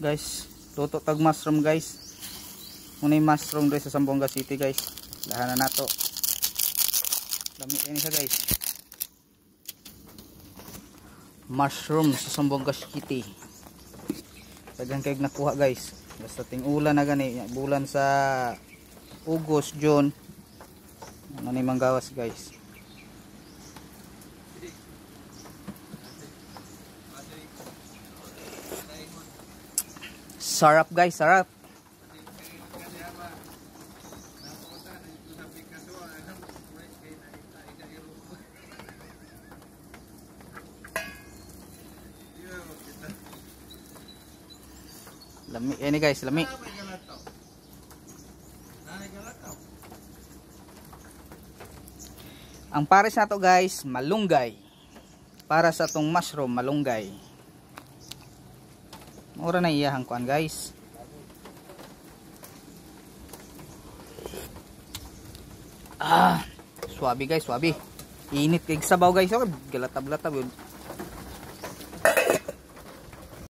Guys, luto tag mushroom guys. Muna yung mushroom dito sa Zamboanga City guys. Lahanan na to. Lamig ini siya guys. Mushroom sa Zamboanga City. Tagang kayog nakuha guys. Basta ting ulan na gani. Bulan sa August, June. Ano ni manggawas guys. Sarap guys, sarap. Lami ini guys, lami. Ang pares na to guys, malunggay. Para sa tong mushroom, malunggay. Mura na iyahang kuan guys. Swabe guys, swabe. Init kay sabaw guys, oh, galatab-latab yun.